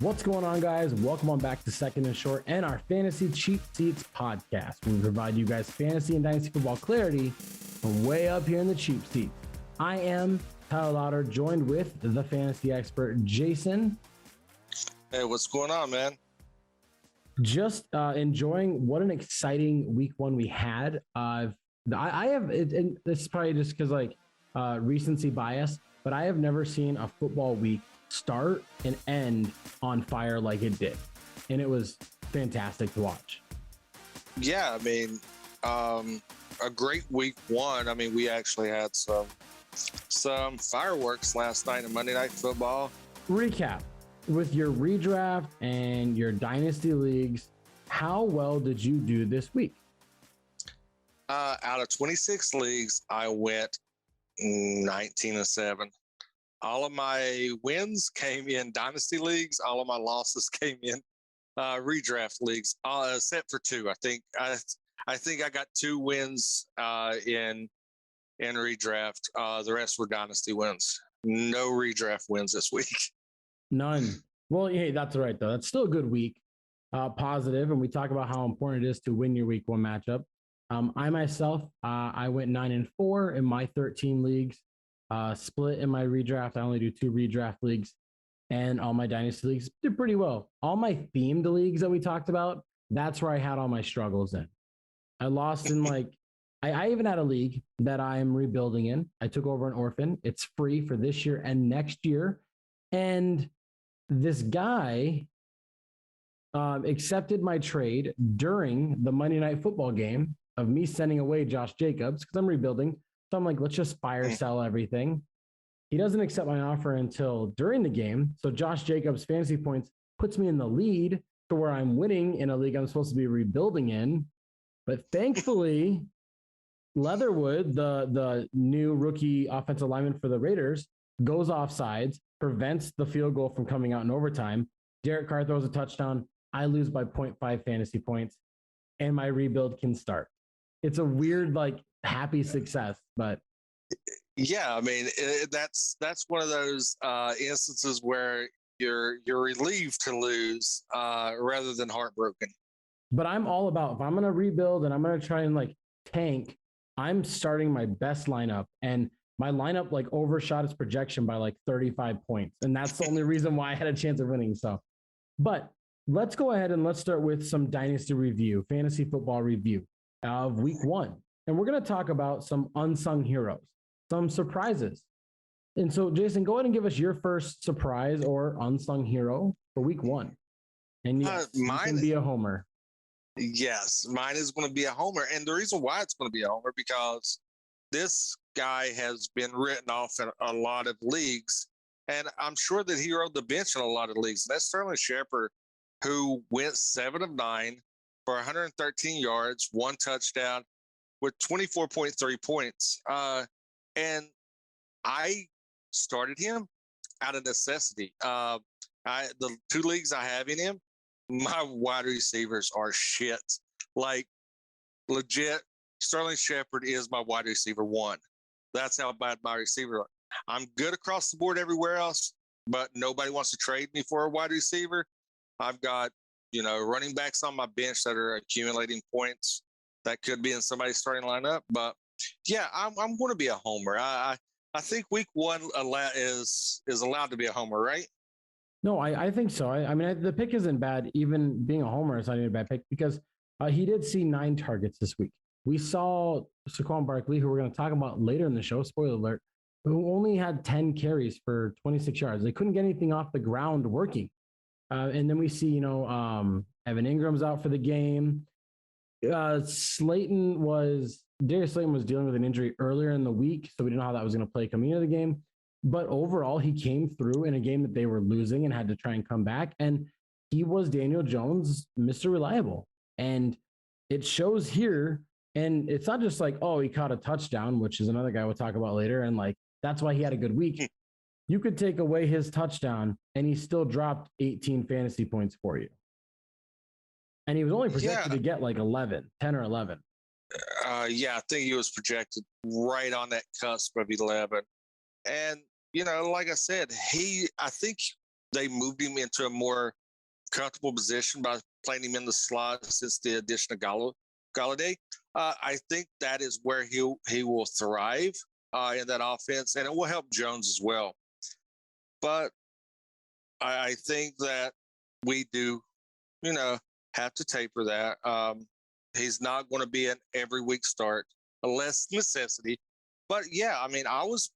What's going on, guys? Welcome on back to Second and Short and our Fantasy Cheap Seats podcast. We provide you guys fantasy and dynasty football clarity from way up here in the cheap seat. I am Tyler Lauder, joined with the fantasy expert, Jason. Hey, what's going on, man? Just enjoying what an exciting week one we had. I have, and this is probably just because recency bias, but I have never seen a football week start and end on fire like it did, and it was fantastic to watch. Yeah, I mean, a great week one. I mean, we actually had some fireworks last night in Monday Night Football. Recap with your redraft and your dynasty leagues. How well did you do this week? Out of 26 leagues, I went 19-7. All of my wins came in dynasty leagues. All of my losses came in redraft leagues, except for two. I think I got 2 wins in redraft. The rest were dynasty wins. No redraft wins this week. None. Well, hey, that's right though. That's still a good week. Positive, and we talk about how important it is to win your week one matchup. I myself, I went 9-4 in my 13 leagues. Split in my redraft. I only do 2 redraft leagues, and all my dynasty leagues did pretty well. All my themed leagues that we talked about, that's where I had all my struggles in. I lost in I even had a league that I'm rebuilding in. I took over an orphan. It's free for this year and next year. And this guy accepted my trade during the Monday Night Football game of me sending away Josh Jacobs because I'm rebuilding. So I'm like, let's just fire sell everything. He doesn't accept my offer until during the game. So Josh Jacobs' fantasy points puts me in the lead to where I'm winning in a league I'm supposed to be rebuilding in. But thankfully, Leatherwood, the new rookie offensive lineman for the Raiders, goes offsides, prevents the field goal from coming out in overtime. Derek Carr throws a touchdown. I lose by 0.5 fantasy points, and my rebuild can start. It's a weird, happy success, but Yeah, I mean, that's one of those instances where you're relieved to lose rather than heartbroken. But I'm all about, if I'm going to rebuild and I'm going to try and tank, I'm starting my best lineup, and my lineup overshot its projection by 35 points. And that's the only reason why I had a chance of winning. So, but let's go ahead and let's start with some dynasty review, fantasy football review of week one. And we're going to talk about some unsung heroes, some surprises. And so, Jason, go ahead and give us your first surprise or unsung hero for week one. And yes, mine can be a homer. Yes, mine is going to be a homer. And the reason why it's going to be a homer, because this guy has been written off in a lot of leagues. And I'm sure that he rode the bench in a lot of leagues. And that's Sterling Shepard, who went 7 of 9 for 113 yards, 1 touchdown, with 24.3 points. And I started him out of necessity. The 2 leagues I have in him, my wide receivers are shit. Legit, Sterling Shepard is my wide receiver 1. That's how bad my receiver are. I'm good across the board everywhere else, but nobody wants to trade me for a wide receiver. I've got, running backs on my bench that are accumulating points that could be in somebody's starting lineup. But yeah, I'm going to be a homer. I think week one is allowed to be a homer, right? No, I think so. I mean, the pick isn't bad. Even being a homer is not even a bad pick because he did see 9 targets this week. We saw Saquon Barkley, who we're going to talk about later in the show, spoiler alert, who only had 10 carries for 26 yards. They couldn't get anything off the ground working. And then we see, Evan Ingram's out for the game. Darius Slayton was dealing with an injury earlier in the week, so we didn't know how that was going to play coming into the game. But overall, he came through in a game that they were losing and had to try and come back. And he was Daniel Jones, Mr. Reliable. And it shows here. And it's not just he caught a touchdown, which is another guy we'll talk about later. And that's why he had a good week. You could take away his touchdown and he still dropped 18 fantasy points for you. And he was only projected to get 10 or 11. I think he was projected right on that cusp of 11. And, like I said, I think they moved him into a more comfortable position by playing him in the slot since the addition of Galladay. I think that is where he will thrive in that offense, and it will help Jones as well. But I think that we do, have to taper that. He's not going to be an every week start unless necessity. But yeah, I mean, I was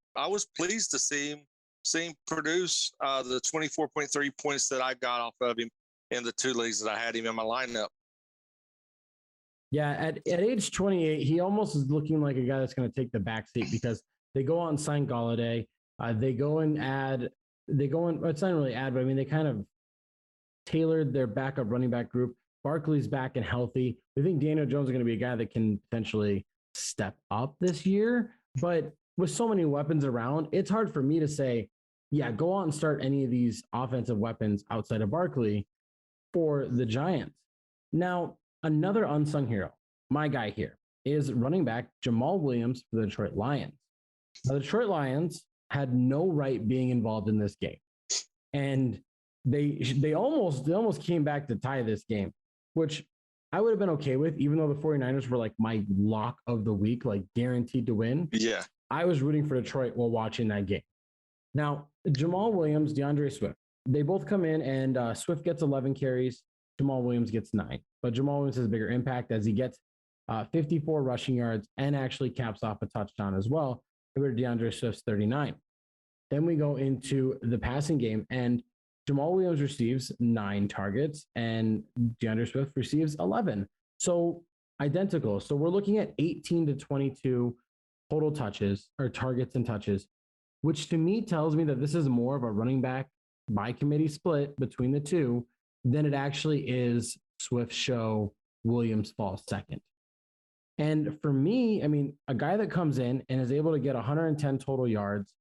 pleased to see him produce the 24.3 points that I got off of him in the two leagues that I had him in my lineup. Yeah, at age 28, he almost is looking like a guy that's going to take the backseat because they go out and sign Galladay. They go and it's not really add, but I mean, they kind of tailored their backup running back group. Barkley's back and healthy. We think Daniel Jones is going to be a guy that can potentially step up this year. But with so many weapons around, it's hard for me to say, yeah, go out and start any of these offensive weapons outside of Barkley for the Giants. Now, another unsung hero, my guy here, is running back Jamal Williams for the Detroit Lions. Now, the Detroit Lions had no right being involved in this game. And they almost came back to tie this game, which I would have been okay with, even though the 49ers were like my lock of the week, like guaranteed to win. Yeah. I was rooting for Detroit while watching that game. Now, Jamal Williams, DeAndre Swift, they both come in and Swift gets 11 carries. Jamal Williams gets 9. But Jamal Williams has a bigger impact as he gets 54 rushing yards and actually caps off a touchdown as well compared to DeAndre Swift's 39. Then we go into the passing game, and Jamal Williams receives 9 targets and DeAndre Swift receives 11. So identical. So we're looking at 18 to 22 total touches or targets and touches, which to me tells me that this is more of a running back by committee split between the two than it actually is Swift show, Williams falls second. And for me, I mean, a guy that comes in and is able to get 110 total yards,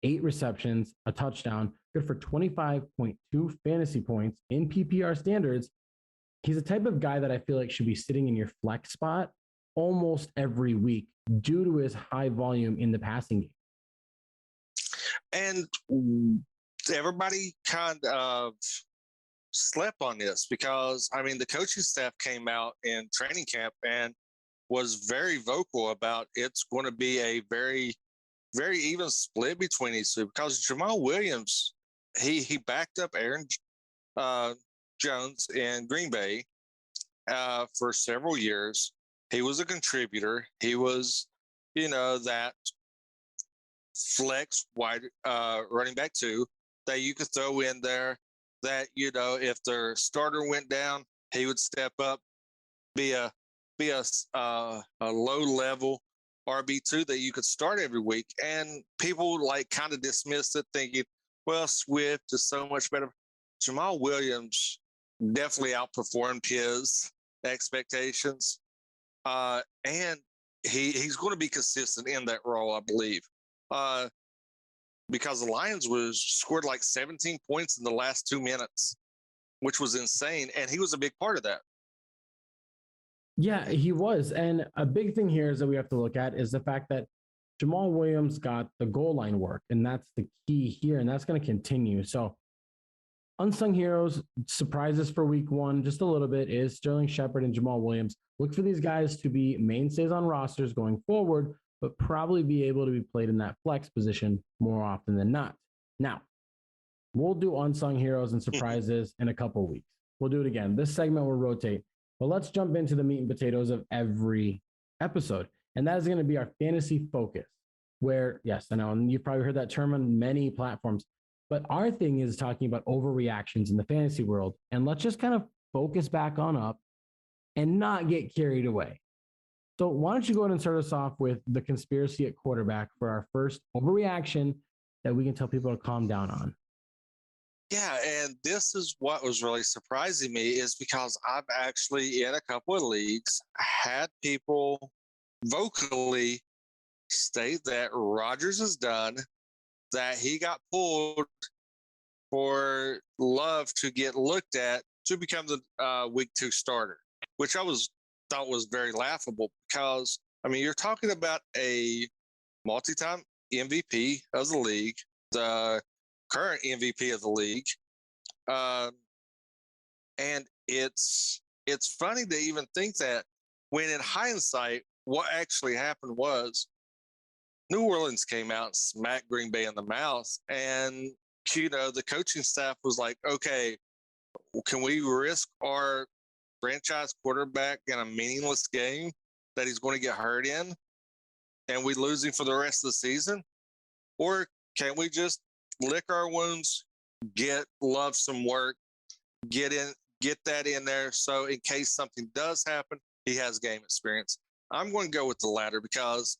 8 receptions, a touchdown, good for 25.2 fantasy points in PPR standards. He's the type of guy that I feel like should be sitting in your flex spot almost every week due to his high volume in the passing game. And everybody kind of slept on this because, I mean, the coaching staff came out in training camp and was very vocal about it's going to be a very, very even split between these two because Jamal Williams, he backed up Aaron Jones in Green Bay for several years. He was a contributor. He was, that flex wide running back too that you could throw in there that, if their starter went down, he would step up, be a low level RB2 that you could start every week. And people like kind of dismissed it thinking, well, Swift is so much better. Jamal Williams definitely outperformed his expectations. And he's going to be consistent in that role, I believe. Because the Lions scored like 17 points in the last 2 minutes, which was insane. And he was a big part of that. Yeah, he was. And a big thing here is that we have to look at is the fact that Jamal Williams got the goal line work, and that's the key here, and that's going to continue. So unsung heroes, surprises for week 1, just a little bit, is Sterling Shepard and Jamal Williams. Look for these guys to be mainstays on rosters going forward, but probably be able to be played in that flex position more often than not. Now, we'll do unsung heroes and surprises in a couple of weeks. We'll do it again. This segment will rotate. But let's jump into the meat and potatoes of every episode. And that is going to be our fantasy focus, where, yes, I know, and you've probably heard that term on many platforms, but our thing is talking about overreactions in the fantasy world. And let's just kind of focus back on up and not get carried away. So why don't you go ahead and start us off with the conspiracy at quarterback for our first overreaction that we can tell people to calm down on. Yeah, and this is what was really surprising me is because I've actually, in a couple of leagues, had people vocally state that Rodgers is done, that he got pulled for Love to get looked at to become the week 2 starter, which thought was very laughable because, I mean, you're talking about a multi-time MVP of the league, the current MVP of the league, And it's funny to even think that when in hindsight, what actually happened was New Orleans came out and smacked Green Bay in the mouth. And, the coaching staff was like, okay, can we risk our franchise quarterback in a meaningless game that he's going to get hurt in and we lose him for the rest of the season? Or can we just lick our wounds, get Love some work, get that in there so in case something does happen, he has game experience? I'm going to go with the latter because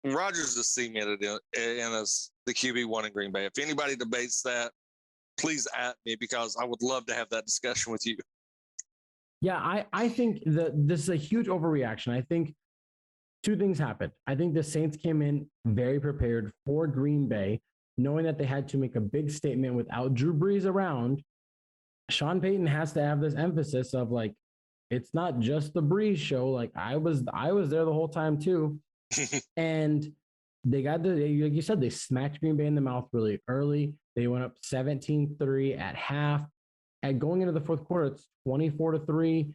Rodgers is cemented in as the QB1 in Green Bay. If anybody debates that, please at me because I would love to have that discussion with you. Yeah, I think that this is a huge overreaction. I think two things happened. I think the Saints came in very prepared for Green Bay, knowing that they had to make a big statement without Drew Brees around. Sean Payton has to have this emphasis of like, it's not just the Brees show. Like I was there the whole time too. And they got like you said, they smacked Green Bay in the mouth really early. They went up 17-3 at half. And going into the fourth quarter, it's 24-3.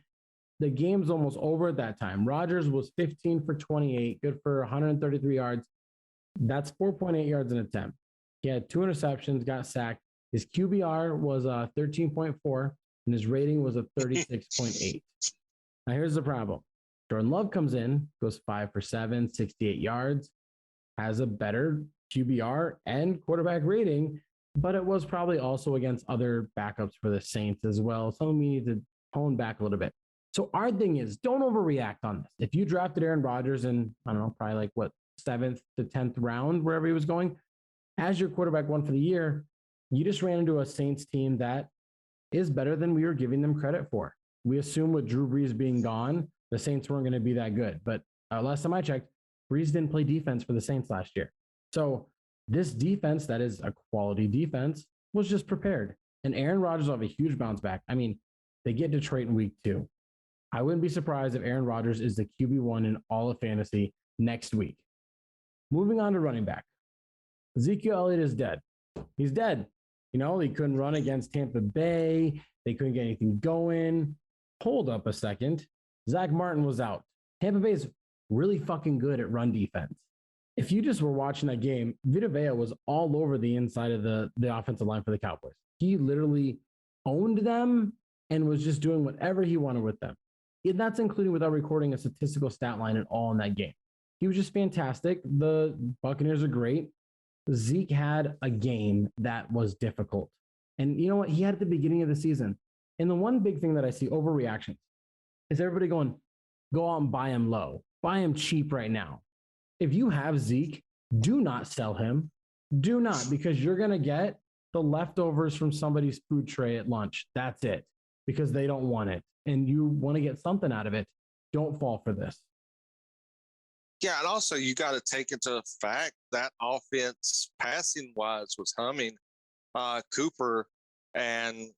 The game's almost over at that time. Rodgers was 15 for 28, good for 133 yards. That's 4.8 yards an attempt. He had 2 interceptions, got sacked. His QBR was 13.4, and his rating was a 36.8. Now, here's the problem. Jordan Love comes in, goes 5 for 7, 68 yards, has a better QBR and quarterback rating, but it was probably also against other backups for the Saints as well. Something we need to tone back a little bit. So our thing is, don't overreact on this. If you drafted Aaron Rodgers in, I don't know, probably like 7th to 10th round, wherever he was going, as your quarterback one for the year, you just ran into a Saints team that is better than we were giving them credit for. We assume with Drew Brees being gone, the Saints weren't going to be that good. But last time I checked, Brees didn't play defense for the Saints last year. So this defense, that is a quality defense, was just prepared. And Aaron Rodgers will have a huge bounce back. I mean, they get Detroit in week 2. I wouldn't be surprised if Aaron Rodgers is the QB1 in all of fantasy next week. Moving on to running back. Ezekiel Elliott is dead. He's dead. He couldn't run against Tampa Bay. They couldn't get anything going. Hold up a second. Zach Martin was out. Tampa Bay is really fucking good at run defense. If you just were watching that game, Vita Vea was all over the inside of the offensive line for the Cowboys. He literally owned them and was just doing whatever he wanted with them. And that's including without recording a statistical stat line at all in that game. He was just fantastic. The Buccaneers are great. Zeke had a game that was difficult. And you know what? He had at the beginning of the season. And the one big thing that I see overreactions is everybody going, go out and buy him low. Buy him cheap right now. If you have Zeke, do not sell him. Do not, because you're going to get the leftovers from somebody's food tray at lunch. That's it, because they don't want it. And you want to get something out of it. Don't fall for this. Yeah, and also you got to take into fact that offense passing-wise was humming. Cooper and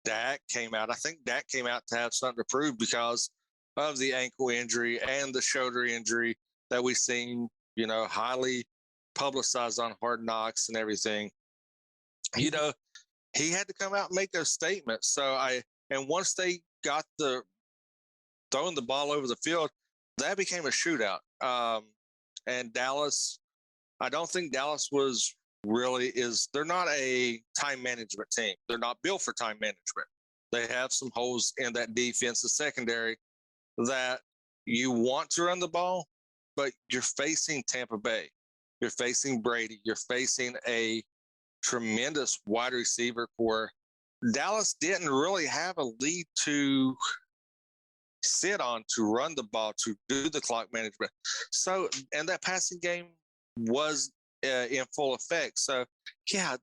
Dak came out. I think Dak came out to have something to prove because of the ankle injury and the shoulder injury that we've seen, highly publicized on Hard Knocks and everything. He had to come out and make those statements. And once they got throwing the ball over the field, that became a shootout. And Dallas, I don't think Dallas they're not a time management team. They're not built for time management. They have some holes in that defensive secondary that you want to run the ball, but you're facing Tampa Bay. You're facing Brady. You're facing a tremendous wide receiver core. Dallas didn't really have a lead to sit on, to run the ball, to do the clock management. So, and that passing game was in full effect. So, yeah,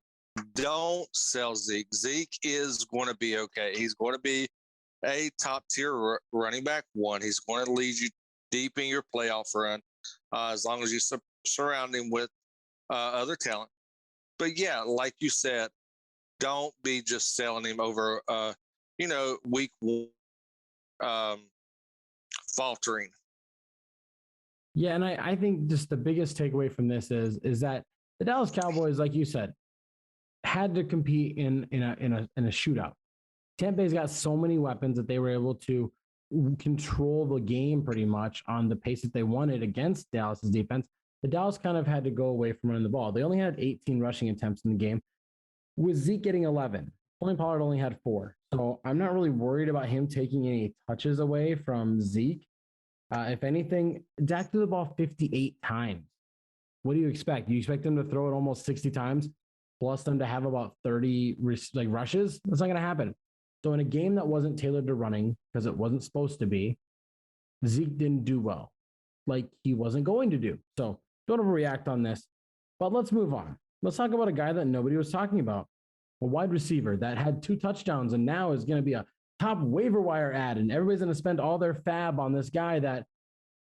don't sell Zeke. Zeke is going to be okay. He's going to be a top tier running back one. He's going to lead you deep in your playoff run as long as you surround him with other talent. But yeah, like you said, don't be just selling him over, week one faltering. Yeah, and I think just the biggest takeaway from this is that the Dallas Cowboys, like you said, had to compete in a shootout. Tampa Bay's got so many weapons that they were able to control the game pretty much on the pace that they wanted against Dallas's defense. The Dallas kind of had to go away from running the ball. They only had 18 rushing attempts in the game, with Zeke getting 11. Tony Pollard only had 4. So I'm not really worried about him taking any touches away from Zeke. If anything, Dak threw the ball 58 times. What do you expect? Do you expect them to throw it almost 60 times, plus them to have about 30 rushes? That's not going to happen. So in a game that wasn't tailored to running, because it wasn't supposed to be, Zeke didn't do well, like he wasn't going to do. So don't overreact on this. But let's move on. Let's talk about a guy that nobody was talking about, a wide receiver that had 2 touchdowns and now is going to be a top waiver wire ad, and everybody's going to spend all their fab on this guy that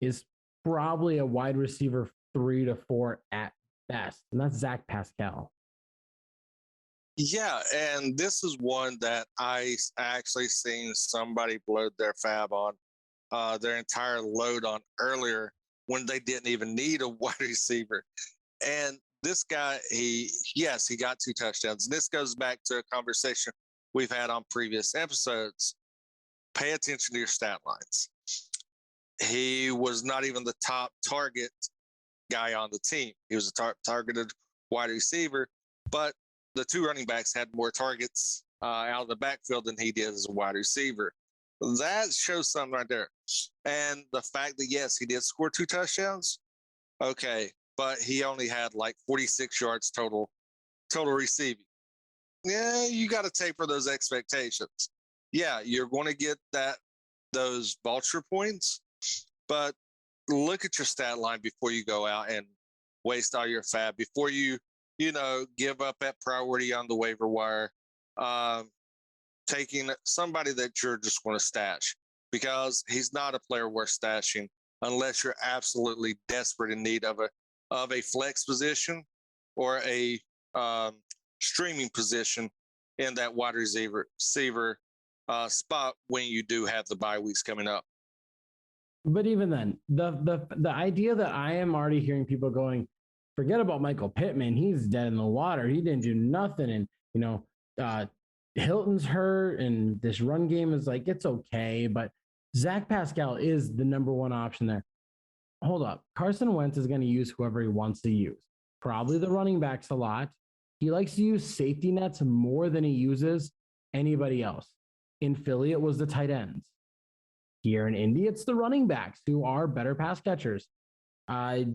is probably a wide receiver 3 to 4 at best, and that's Zach Pascal. Yeah, and this is one that I actually seen somebody blow their fab on, their entire load on earlier when they didn't even need a wide receiver. And this guy, he got 2 touchdowns. And this goes back to a conversation we've had on previous episodes. Pay attention to your stat lines. He was not even the top target guy on the team. He was a targeted wide receiver, but the 2 running backs had more targets out of the backfield than he did as a wide receiver. That shows something right there. And the fact that, yes, he did score 2 touchdowns, okay, but he only had like 46 yards total receiving. Yeah, you got to taper those expectations. Yeah, you're going to get those vulture points, but look at your stat line before you go out and waste all your fab, before you give up that priority on the waiver wire, taking somebody that you're just going to stash, because he's not a player worth stashing unless you're absolutely desperate in need of a flex position or a streaming position in that wide receiver spot when you do have the bye weeks coming up. But even then, the idea that I am already hearing people going, forget about Michael Pittman, he's dead in the water, he didn't do nothing, and Hilton's hurt, and this run game is like, it's okay, but Zach Pascal is the number 1 option there. Hold up. Carson Wentz is going to use whoever he wants to use. Probably the running backs a lot. He likes to use safety nets more than he uses anybody else. In Philly, it was the tight ends. Here in Indy, it's the running backs who are better pass catchers. I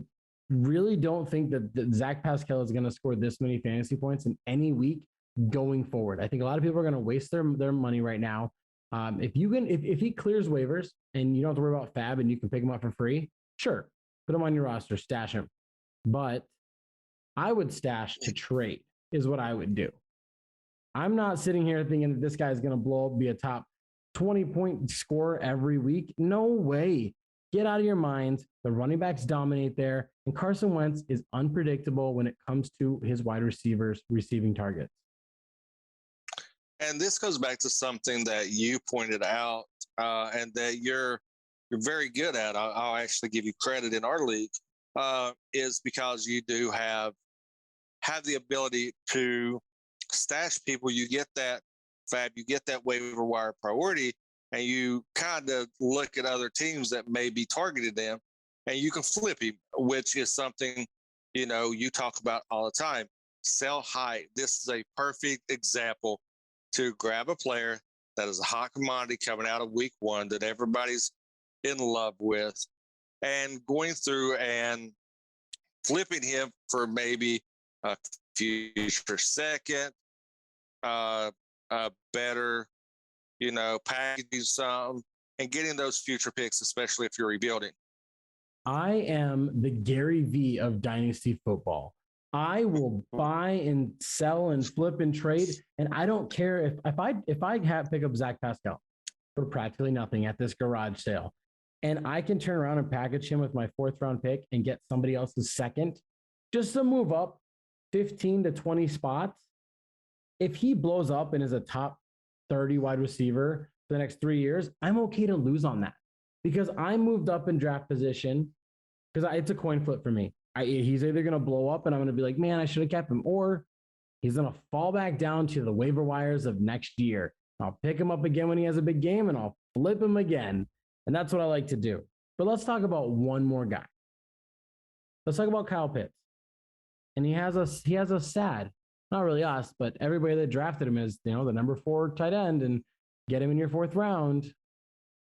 really don't think that Zach Pascal is going to score this many fantasy points in any week going forward. I think a lot of people are going to waste their money right now. If he clears waivers and you don't have to worry about fab and you can pick him up for free, sure, put him on your roster, stash him. But I would stash to trade is what I would do. I'm not sitting here thinking that this guy is going to blow up, be a top 20-point scorer every week. No way. Get out of your minds. The running backs dominate there, and Carson Wentz is unpredictable when it comes to his wide receivers receiving targets. And this goes back to something that you pointed out, and that you're very good at. I'll actually give you credit in our league, is because you do have the ability to stash people. You get that fab, you get that waiver wire priority, and you kind of look at other teams that may be targeting them, and you can flip him, which is something, you talk about all the time. Sell high. This is a perfect example to grab a player that is a hot commodity coming out of week 1 that everybody's in love with, and going through and flipping him for maybe a future second, a better, packaging some, and getting those future picks, especially if you're rebuilding. I am the Gary V of Dynasty football. I will buy and sell and flip and trade, and I don't care if I pick up Zach Pascal for practically nothing at this garage sale, and I can turn around and package him with my 4th round pick and get somebody else's second, just to move up 15 to 20 spots. If he blows up and is a top 30 wide receiver for the next 3 years, I'm okay to lose on that, because I moved up in draft position, because it's a coin flip for me. He's either going to blow up and I'm going to be like, man, I should have kept him, or He's going to fall back down to the waiver wires of next year. I'll pick him up again when he has a big game, and I'll flip him again. And that's what I like to do. But let's talk about one more guy. Let's talk about Kyle Pitts. And he has a sad, not really us, but everybody that drafted him is, the number 4 tight end, and get him in your 4th round.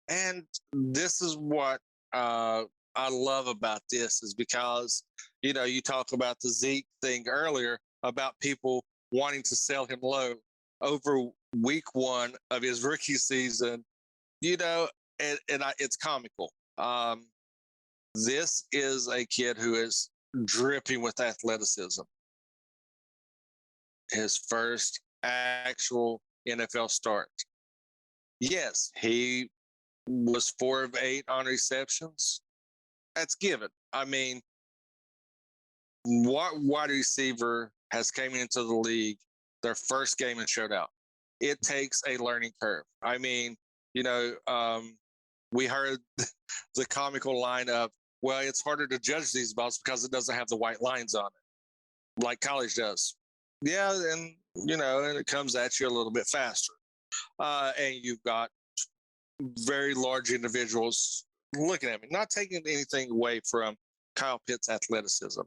And this is what I love about this, is because, you talk about the Zeke thing earlier about people wanting to sell him low over week 1 of his rookie season, it's comical. This is a kid who is dripping with athleticism. His first actual NFL start. Yes, he was 4 of 8 on receptions. That's given. I mean, what wide receiver has came into the league their first game and showed out? It takes a learning curve. I mean, we heard the comical line of, well, it's harder to judge these balls because it doesn't have the white lines on it, like college does. Yeah, and, and it comes at you a little bit faster. And you've got very large individuals looking at me, not taking anything away from Kyle Pitts' athleticism.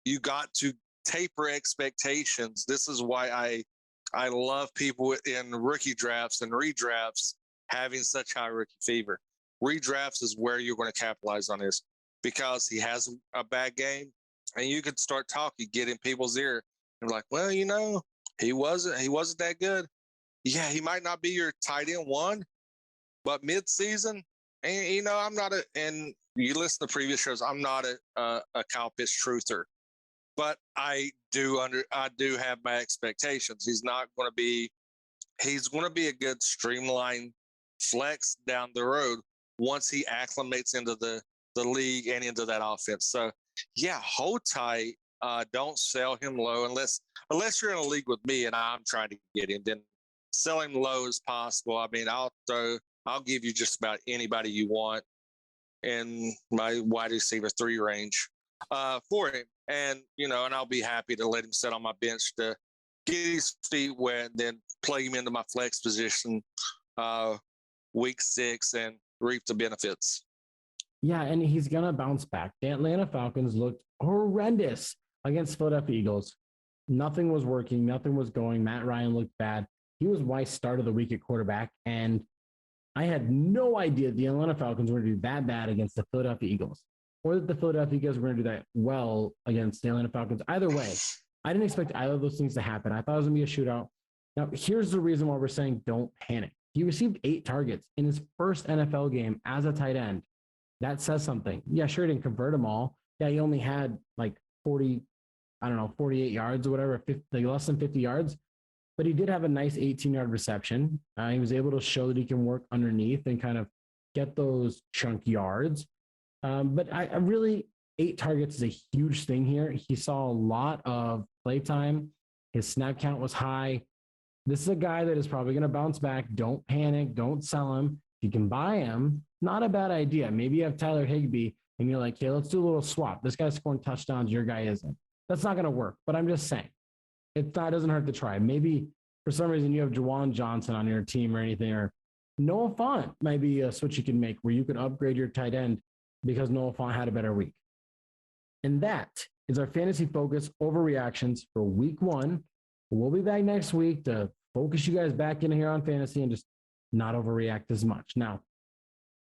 You got to taper expectations. This is why I love people in rookie drafts and redrafts having such high rookie fever. Redrafts is where you're going to capitalize on this, because he has a bad game, and you could start talking, get in people's ear, and like, well, he wasn't that good. Yeah, he might not be your tight end 1, but mid-season, and I'm not and you listen to previous shows, I'm not a Kyle Pitts truther, but I do have my expectations. He's going to be a good streamlined flex down the road once he acclimates into the league and into that offense. So yeah, hold tight. Don't sell him low unless you're in a league with me and I'm trying to get him. Then sell him low as possible. I mean, I'll give you just about anybody you want in my wide receiver 3 range for him, and and I'll be happy to let him sit on my bench to get his feet wet, and then plug him into my flex position week 6 and reap the benefits. Yeah, and he's going to bounce back. The Atlanta Falcons looked horrendous against Philadelphia Eagles. Nothing was working. Nothing was going. Matt Ryan looked bad. He was my start of the week at quarterback, and I had no idea the Atlanta Falcons were going to do that bad against the Philadelphia Eagles, or that the Philadelphia Eagles were going to do that well against the Atlanta Falcons. Either way, I didn't expect either of those things to happen. I thought it was going to be a shootout. Now, here's the reason why we're saying don't panic. He received 8 targets in his first NFL game as a tight end. That says something. Yeah, sure, he didn't convert them all. Yeah, he only had like 48 yards or whatever, less than 50 yards. But he did have a nice 18-yard reception. He was able to show that he can work underneath and kind of get those chunk yards. But I really, 8 targets is a huge thing here. He saw a lot of playtime. His snap count was high. This is a guy that is probably going to bounce back. Don't panic. Don't sell him. If you can buy him, not a bad idea. Maybe you have Tyler Higbee and you're like, hey, let's do a little swap. This guy's scoring touchdowns. Your guy isn't. That's not going to work. But I'm just saying, it doesn't hurt to try. Maybe for some reason you have Jawan Johnson on your team or anything, or Noah Fant might be a switch you can make where you can upgrade your tight end because Noah Fant had a better week. And that is our fantasy focus overreactions for week 1. We'll be back next week to focus you guys back in here on fantasy and just not overreact as much. Now,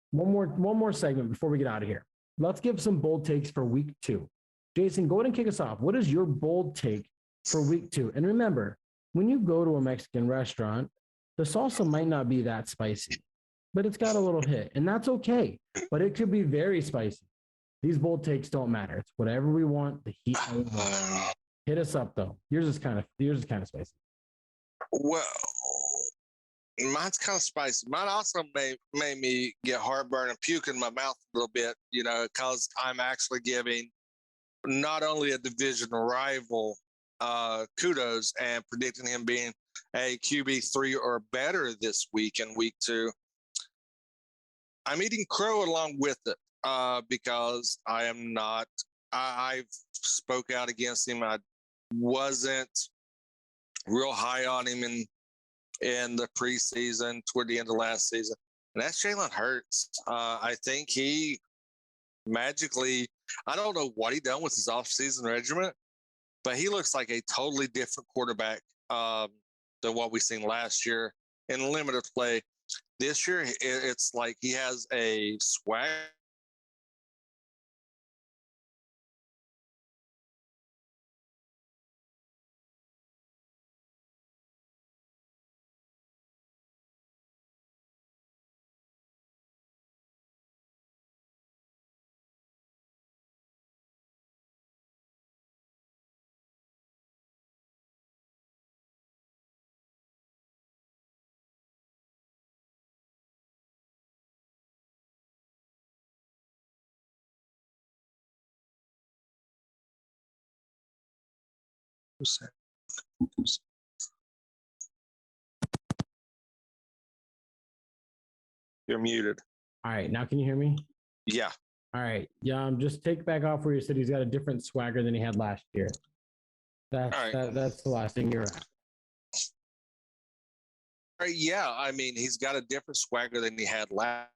one more segment before we get out of here. Let's give some bold takes for week 2. Jason, go ahead and kick us off. What is your bold take for week 2? And remember, when you go to a Mexican restaurant, the salsa might not be that spicy, but it's got a little hit, and that's okay. But it could be very spicy. These bold takes don't matter. It's whatever we want. The heat. Hit us up though. Yours is kind of spicy. Well, mine's kind of spicy. Mine also made me get heartburn and puke in my mouth a little bit, because I'm actually giving not only a division rival kudos and predicting him being a QB3 or better this week in week 2. I'm eating crow along with it because I am not. I've spoke out against him. I wasn't real high on him in the preseason toward the end of last season. And that's Jalen Hurts. I think he magically, I don't know what he done with his offseason regimen, but he looks like a totally different quarterback than what we seen last year in limited play. This year, it's like he has a swag. You're muted. All right, now can you hear me? Yeah. All right. Yeah, just take back off where you said he's got a different swagger than he had last year. That's the last thing you're at. Yeah, I mean, he's got a different swagger than he had last.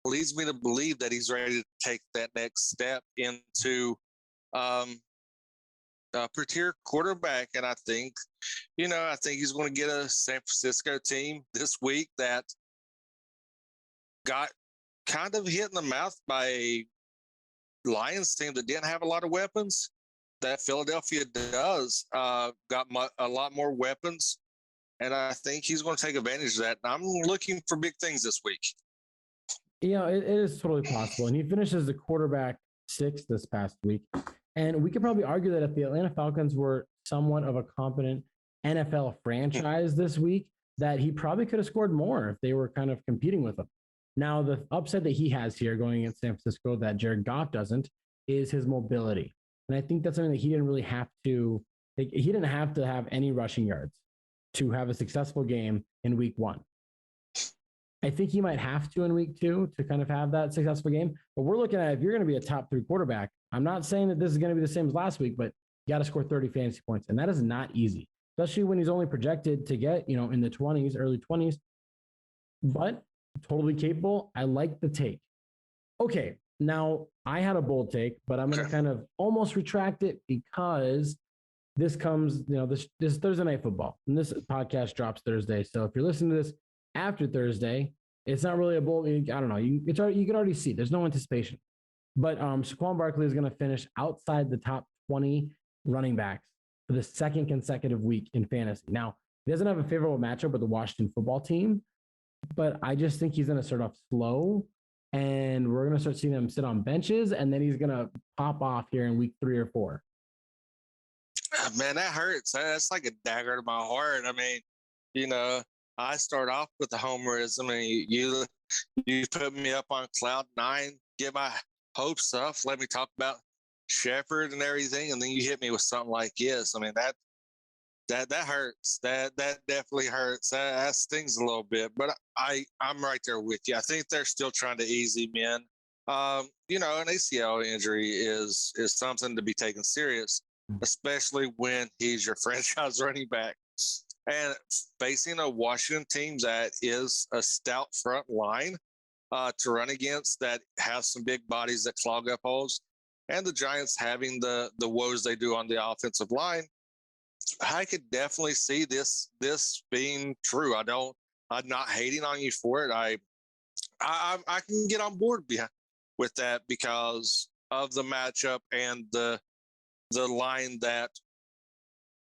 Leads me to believe that he's ready to take that next step into a tier quarterback. And I think he's going to get a San Francisco team this week that got kind of hit in the mouth by a Lions team that didn't have a lot of weapons. That Philadelphia does got a lot more weapons. And I think he's going to take advantage of that. And I'm looking for big things this week. Yeah, it is totally possible. And he finishes the quarterback 6 this past week. And we could probably argue that if the Atlanta Falcons were somewhat of a competent NFL franchise this week, that he probably could have scored more if they were kind of competing with him. Now, the upside that he has here going against San Francisco that Jared Goff doesn't is his mobility. And I think that's something that he didn't really have to, he didn't have to have any rushing yards to have a successful game in week 1. I think he might have to in week 2 to kind of have that successful game. But we're looking at if you're going to be a top 3 quarterback, I'm not saying that this is going to be the same as last week, but you got to score 30 fantasy points. And that is not easy, especially when he's only projected to get, in the 20s, early 20s. But totally capable. I like the take. Okay, now I had a bold take, but I'm going to kind of almost retract it because this comes, this Thursday Night Football. And this podcast drops Thursday. So if you're listening to this after Thursday, it's not really a bold. I don't know. You can already see there's no anticipation. But Saquon Barkley is going to finish outside the top 20 running backs for the second consecutive week in fantasy. Now, he doesn't have a favorable matchup with the Washington football team, but I just think he's going to start off slow, and we're going to start seeing him sit on benches, and then he's going to pop off here in week 3 or 4. Man, that hurts. That's like a dagger to my heart. I mean, I start off with the homerism, and you put me up on cloud 9, get my hopes up, let me talk about Shepard and everything, and then you hit me with something like this. I mean, that hurts. That definitely hurts. That stings a little bit, but I'm right there with you. I think they're still trying to ease him in. An ACL injury is something to be taken serious, especially when he's your franchise running back. And facing a Washington team that is a stout front line to run against, that has some big bodies that clog up holes, and the Giants having the woes they do on the offensive line, I could definitely see this being true. I'm not hating on you for it. I can get on board with that because of the matchup and the line that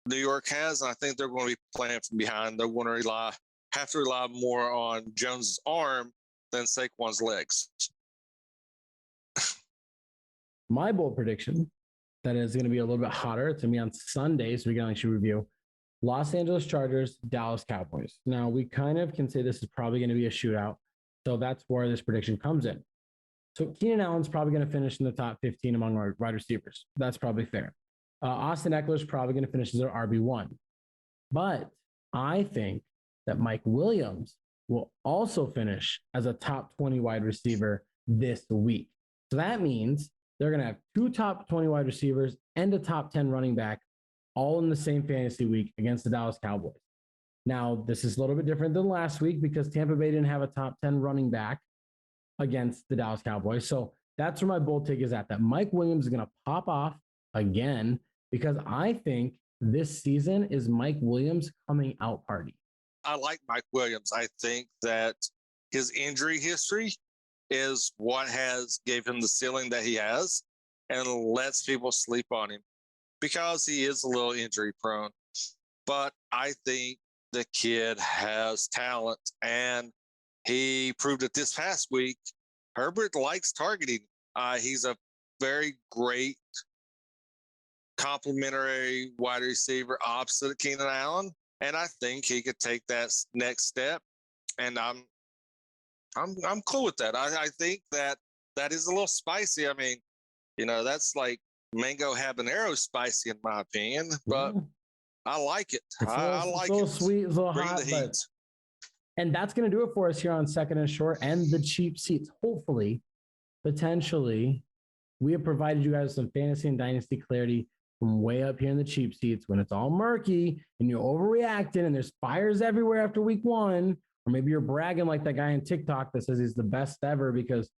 New York has. And I think they're going to be playing from behind. They're going to have to rely more on Jones' arm than Saquon's legs. My bold prediction that is going to be a little bit hotter. It's going to be on Sunday, so we can actually review Los Angeles Chargers, Dallas Cowboys. Now, we kind of can say this is probably going to be a shootout, so that's where this prediction comes in. So Keenan Allen's probably going to finish in the top 15 among our wide receivers. That's probably fair. Austin Eckler's probably going to finish as our RB1. But I think that Mike Williams will also finish as a top 20 wide receiver this week. So that means they're going to have 2 top 20 wide receivers and a top 10 running back all in the same fantasy week against the Dallas Cowboys. Now, this is a little bit different than last week because Tampa Bay didn't have a top 10 running back against the Dallas Cowboys. So that's where my bold take is at, that Mike Williams is going to pop off again because I think this season is Mike Williams' coming out party. I like Mike Williams. I think that his injury history is what has gave him the ceiling that he has and lets people sleep on him because he is a little injury prone. But I think the kid has talent, and he proved it this past week. Herbert likes targeting. He's a very great complementary wide receiver opposite Keenan Allen, and I think he could take that next step. And I'm cool with that. I think that is a little spicy. I mean, that's like mango habanero spicy in my opinion, but I like it. I like it. It's a little sweet, it's a little Bring hot, the heat. And that's going to do it for us here on Second and Short and the cheap seats. Hopefully, potentially, we have provided you guys some fantasy and dynasty clarity from way up here in the cheap seats when it's all murky and you're overreacting and there's fires everywhere after week 1. Or maybe you're bragging like that guy on TikTok that says he's the best ever because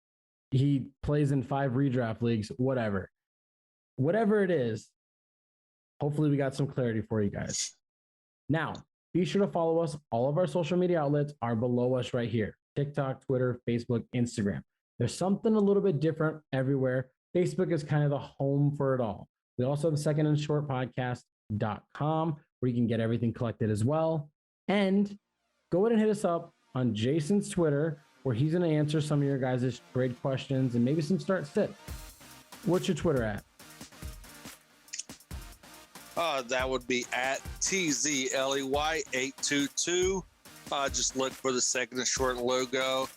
he plays in 5 redraft leagues, whatever. Whatever it is, hopefully we got some clarity for you guys. Now, be sure to follow us. All of our social media outlets are below us right here. TikTok, Twitter, Facebook, Instagram. There's something a little bit different everywhere. Facebook is kind of the home for it all. We also have the Second and Short podcast.com where you can get everything collected as well. And go ahead and hit us up on Jason's Twitter where he's going to answer some of your guys' trade questions and maybe some start sit. What's your Twitter at? That would be at TZLEY822. Just look for the Second and Short logo.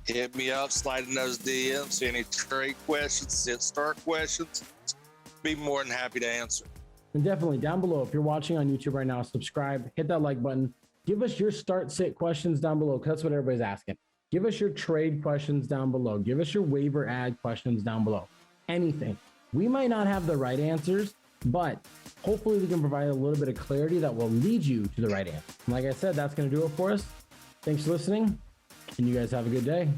Hit me up, slide in those DMs. Any trade questions, start questions. Be more than happy to answer. And definitely down below, if you're watching on YouTube right now, subscribe, hit that like button. Give us your start sit questions down below because that's what everybody's asking. Give us your trade questions down below. Give us your waiver ad questions down below. Anything. We might not have the right answers, but hopefully we can provide a little bit of clarity that will lead you to the right answer. And like I said, that's going to do it for us. Thanks for listening, and you guys have a good day.